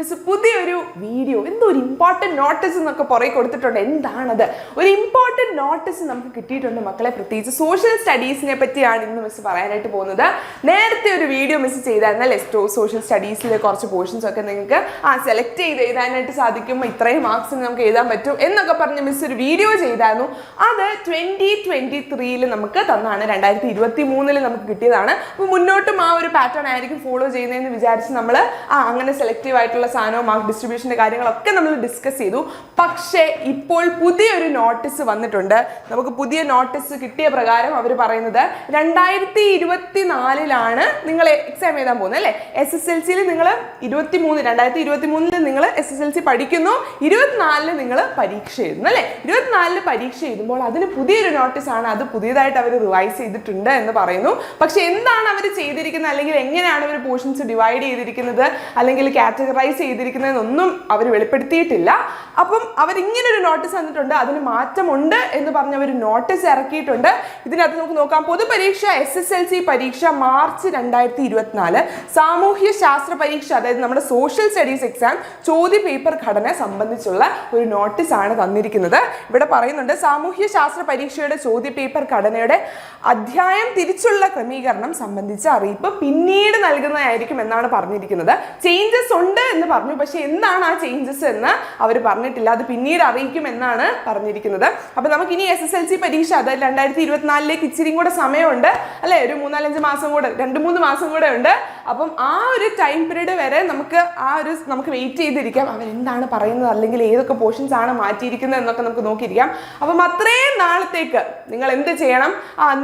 Miss പുതിയൊരു video എന്തോ ഒരു ഇമ്പോർട്ടൻറ്റ് നോട്ടീസ് എന്നൊക്കെ പുറകെ കൊടുത്തിട്ടുണ്ട്. എന്താണത്? ഒരു ഇമ്പോർട്ടൻറ്റ് നോട്ടീസ് നമുക്ക് കിട്ടിയിട്ടുണ്ട് മക്കളെ. പ്രത്യേകിച്ച് സോഷ്യൽ സ്റ്റഡീസിനെ പറ്റിയാണ് ഇന്ന് മിസ് പറയാനായിട്ട് പോകുന്നത്. നേരത്തെ ഒരു വീഡിയോ മിസ് ചെയ്തായിരുന്നല്ലേ, സോഷ്യൽ സ്റ്റഡീസിലെ കുറച്ച് പോർഷൻസ് ഒക്കെ നിങ്ങൾക്ക് സെലക്ട് ചെയ്ത് എഴുതാനായിട്ട് സാധിക്കും, ഇത്രയും മാർക്സിന് നമുക്ക് എഴുതാൻ പറ്റും എന്നൊക്കെ പറഞ്ഞ് മിസ് ഒരു വീഡിയോ ചെയ്തായിരുന്നു. അത് 2023 നമുക്ക് തന്നാണ്, 2023 നമുക്ക് കിട്ടിയതാണ്. അപ്പോൾ മുന്നോട്ടും ആ ഒരു പാറ്റേൺ ആയിരിക്കും ഫോളോ ചെയ്യുന്നതെന്ന് വിചാരിച്ച് നമ്മൾ അങ്ങനെ സെലക്റ്റീവ് ആയിട്ടുള്ള സാധനവും മാർക്ക് ഡിസ്ട്രിബ്യൂഷൻ്റെ കാര്യങ്ങളൊക്കെ നമ്മൾ ഡിസ്കസ് ചെയ്തു. പക്ഷേ ഇപ്പോൾ പുതിയൊരു നോട്ടീസ് വന്നിട്ടുണ്ട്. നമുക്ക് പുതിയ നോട്ടീസ് കിട്ടിയ പ്രകാരം അവർ പറയുന്നത് 2024 നിങ്ങൾ എക്സാം എഴുതാൻ പോകുന്നത് അല്ലേ. SSLCയിൽ നിങ്ങൾ 2023 നിങ്ങൾ SSLC പഠിക്കുന്നു, 24 നിങ്ങൾ പരീക്ഷ എഴുതുന്നു അല്ലേ. 24 പരീക്ഷ എഴുതുമ്പോൾ അതിന് പുതിയൊരു നോട്ടീസാണ്, അത് പുതിയതായിട്ട് അവർ റിവൈസ് ചെയ്തിട്ടുണ്ട് എന്ന് പറയുന്നു. പക്ഷെ എന്താണ് അവർ ചെയ്തിരിക്കുന്നത്, അല്ലെങ്കിൽ എങ്ങനെയാണ് അവർ പോർഷൻസ് ഡിവൈഡ് ചെയ്തിരിക്കുന്നത്, അല്ലെങ്കിൽ കാറ്റഗറൈസ് ചെയ്തിരിക്കുന്നതെന്നൊന്നും അവർ വെളിപ്പെടുത്തിയിട്ടില്ല. അപ്പം അവരിങ്ങനൊരു നോട്ടീസ് തന്നിട്ടുണ്ട്, അതിന് മാറ്റമുണ്ട് എന്ന് പറഞ്ഞ് അവർ നോട്ടീസ് ഇറക്കിയിട്ടുണ്ട്. ഇതിനകത്ത് നമുക്ക് നോക്കാം. പൊതുപരീക്ഷ SSLC പരീക്ഷ മാർച്ച് 2024, സാമൂഹ്യ ശാസ്ത്ര പരീക്ഷ അതായത് നമ്മുടെ സോഷ്യൽ സ്റ്റഡീസ് എക്സാം ചോദ്യ പേപ്പർ ഘടന സംബന്ധിച്ചുള്ള ഒരു നോട്ടീസാണ് തന്നിരിക്കുന്നത്. ഇവിടെ പറയുന്നുണ്ട്, സാമൂഹ്യ ശാസ്ത്ര പരീക്ഷയുടെ ചോദ്യ പേപ്പർ ഘടനയുടെ അധ്യായം തിരിച്ചുള്ള ക്രമീകരണം സംബന്ധിച്ച അറിയിപ്പ് പിന്നീട് നൽകുന്നതായിരിക്കും എന്നാണ് പറഞ്ഞിരിക്കുന്നത്. ചേഞ്ചസ് ഉണ്ട് എന്ന് പറഞ്ഞു, പക്ഷെ എന്താണ് ആ ചേഞ്ചസ് എന്ന് അവർ പറഞ്ഞിട്ടില്ല, അത് പിന്നീട് അറിയിക്കും എന്നാണ് പറഞ്ഞിരിക്കുന്നത്. അപ്പൊ നമുക്ക് ഇനി SSLC പരീക്ഷ അതായത് 2024 ഇച്ചിരിയും കൂടെ സമയമുണ്ട് അല്ലെ, ഒരു 3-4 മാസം കൂടെ, 2-3 മാസം കൂടെ ഉണ്ട്. അപ്പം ആ ഒരു ടൈം പീരീഡ് വരെ നമുക്ക് വെയിറ്റ് ചെയ്തിരിക്കാം, അവരെന്താണ് പറയുന്നത്, അല്ലെങ്കിൽ ഏതൊക്കെ പോർഷൻസ് ആണ് മാറ്റിയിരിക്കുന്നത് എന്നൊക്കെ നമുക്ക് നോക്കിയിരിക്കാം. അപ്പം അത്രയും നാളത്തേക്ക് നിങ്ങൾ എന്ത് ചെയ്യണം,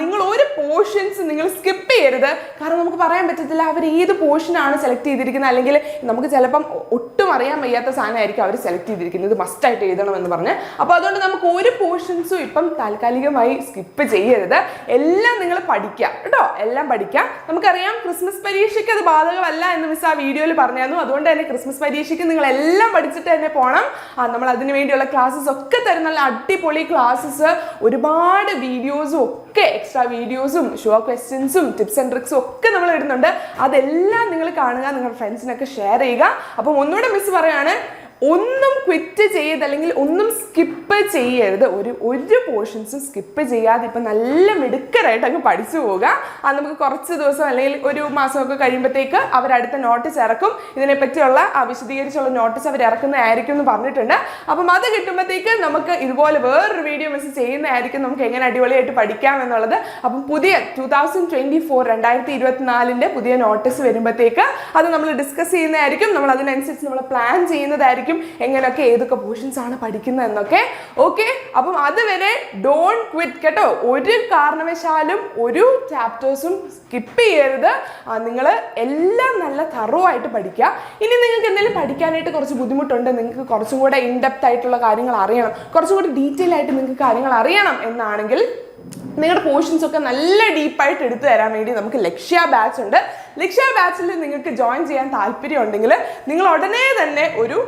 നിങ്ങൾ ഒരു പോർഷൻസ് നിങ്ങൾ സ്കിപ്പ് ചെയ്യരുത്. കാരണം നമുക്ക് പറയാൻ പറ്റത്തില്ല അവർ ഏത് പോർഷനാണ് സെലക്ട് ചെയ്തിരിക്കുന്നത്, അല്ലെങ്കിൽ നമുക്ക് ചിലപ്പം ഒട്ടും അറിയാൻ വയ്യാത്ത സാധനമായിരിക്കും അവർ സെലക്ട് ചെയ്തിരിക്കുന്നത്, മസ്റ്റായിട്ട് എഴുതണം എന്ന് പറഞ്ഞ്. അപ്പോൾ അതുകൊണ്ട് നമുക്ക് ഒരു പോർഷൻസും ഇപ്പം താൽക്കാലികമായി സ്കിപ്പ് ചെയ്യരുത്, എല്ലാം നിങ്ങൾ പഠിക്കുക കേട്ടോ, എല്ലാം പഠിക്കാം. നമുക്കറിയാം ക്രിസ്മസ് പരീക്ഷയ്ക്ക് അത് ബാധകമല്ല എന്ന് മിസ് ആ വീഡിയോയിൽ പറഞ്ഞായിരുന്നു. അതുകൊണ്ട് തന്നെ ക്രിസ്മസ് പരീക്ഷയ്ക്ക് നിങ്ങൾ എല്ലാം പഠിച്ചിട്ട് തന്നെ പോകണം. നമ്മൾ അതിന് വേണ്ടിയുള്ള ക്ലാസ്സസ് ഒക്കെ തരും, നല്ല അടിപൊളി ക്ലാസ്സസ്, ഒരുപാട് വീഡിയോസും ഒക്കെ, എക്സ്ട്രാ വീഡിയോസും ഷുവർ ക്വസ്റ്റ്യൻസും ടിപ്സ് ആൻഡ് ട്രിക്സും ഒക്കെ നമ്മൾ ഇടുന്നുണ്ട്. അതെല്ലാം നിങ്ങൾ കാണുക, നിങ്ങളുടെ ഫ്രണ്ട്സിനൊക്കെ ഷെയർ ചെയ്യുക. അപ്പം ഒന്നുകൂടെ മിസ് പറയാണ്, ഒന്നും ക്വിറ്റ് ചെയ്ത് അല്ലെങ്കിൽ ഒന്നും സ്കിപ്പ് ചെയ്യരുത്, ഒരു പോർഷൻസും സ്കിപ്പ് ചെയ്യാതെ ഇപ്പം നല്ല മിടുക്കരായിട്ട് അങ്ങ് പഠിച്ചു പോവുക. നമുക്ക് കുറച്ച് ദിവസം അല്ലെങ്കിൽ ഒരു മാസമൊക്കെ കഴിയുമ്പോഴത്തേക്ക് അവരടുത്ത നോട്ടീസ് ഇറക്കും, ഇതിനെപ്പറ്റിയുള്ള വിശദീകരിച്ചുള്ള നോട്ടീസ് അവർ ഇറക്കുന്നതായിരിക്കും എന്ന് പറഞ്ഞിട്ടുണ്ട്. അപ്പം അത് കിട്ടുമ്പോഴത്തേക്ക് നമുക്ക് ഇതുപോലെ വേറൊരു വീഡിയോ മിസ് ചെയ്യുന്നതായിരിക്കും, നമുക്ക് എങ്ങനെ അടിപൊളിയായിട്ട് പഠിക്കാം എന്നുള്ളത്. അപ്പം പുതിയ 2024 പുതിയ നോട്ടീസ് വരുമ്പോഴത്തേക്ക് അത് നമ്മൾ ഡിസ്കസ് ചെയ്യുന്നതായിരിക്കും, നമ്മൾ അതിനനുസരിച്ച് നമ്മൾ പ്ലാൻ ചെയ്യുന്നതായിരിക്കും, എങ്ങനെയൊക്കെ ഏതൊക്കെ പോർഷൻസ് ആണ് പഠിക്കുന്നത് എന്നൊക്കെ. ഓക്കെ, അപ്പം അതുവരെ ഡോണ്ട് ക്വിറ്റ് കേട്ടോ, ഒരു കാരണവശാലും ഒരു ചാപ്റ്റേഴ്സും സ്കിപ്പ് ചെയ്യരുത്. നിങ്ങൾ എല്ലാം നല്ല തറോ ആയിട്ട് പഠിക്കുക. ഇനി നിങ്ങൾക്ക് എന്തെങ്കിലും പഠിക്കാനായിട്ട് കുറച്ച് ബുദ്ധിമുട്ടുണ്ട്, നിങ്ങൾക്ക് കുറച്ചും കൂടെ ഇൻഡെപ്ത് ആയിട്ടുള്ള കാര്യങ്ങൾ അറിയണം, കുറച്ചും കൂടി ഡീറ്റെയിൽ ആയിട്ട് നിങ്ങൾക്ക് കാര്യങ്ങൾ അറിയണം എന്നാണെങ്കിൽ നിങ്ങളുടെ പോർഷൻസ് ഒക്കെ നല്ല ഡീപ്പായിട്ട് എടുത്തു തരാൻ വേണ്ടി നമുക്ക് ലക്ഷ്യ ബാച്ച് ഉണ്ട്. ലക്ഷ്യ ബാച്ചിൽ നിങ്ങൾക്ക് ജോയിൻ ചെയ്യാൻ താല്പര്യം ഉണ്ടെങ്കിൽ നിങ്ങൾ ഉടനെ തന്നെ ഒരു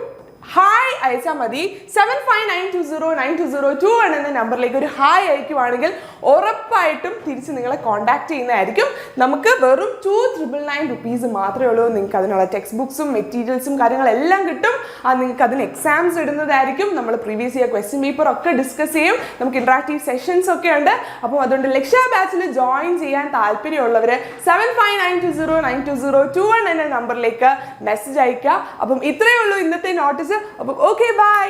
ഹായ് അയച്ചാൽ മതി. 7592092021 എന്ന നമ്പറിലേക്ക് ഒരു ഹായ് അയക്കുവാണെങ്കിൽ ഉറപ്പായിട്ടും തിരിച്ച് നിങ്ങളെ കോൺടാക്ട് ചെയ്യുന്നതായിരിക്കും. നമുക്ക് വെറും 299 rupees മാത്രമേ ഉള്ളൂ. നിങ്ങൾക്ക് അതിനുള്ള ടെക്സ്റ്റ് ബുക്സും മെറ്റീരിയൽസും കാര്യങ്ങളെല്ലാം കിട്ടും. നിങ്ങൾക്ക് അതിന് എക്സാംസ് ഇടുന്നതായിരിക്കും, നമ്മൾ പ്രീവിയസ് ഇയർ ക്വസ്റ്റ്യൻ പേപ്പർ ഒക്കെ ഡിസ്കസ് ചെയ്യും, നമുക്ക് ഇൻട്രാക്റ്റീവ് സെഷൻസ് ഒക്കെ ഉണ്ട്. അപ്പോൾ അതുകൊണ്ട് ലക്ഷ്യ ബാച്ചിൽ ജോയിൻ ചെയ്യാൻ താല്പര്യമുള്ളവർ 7592092021 എന്ന നമ്പറിലേക്ക് മെസ്സേജ് അയക്കുക. അപ്പം ഇത്രയേ ഉള്ളൂ ഇന്നത്തെ നോട്ടീസ്. അപ്പം ഓക്കെ, ബൈ.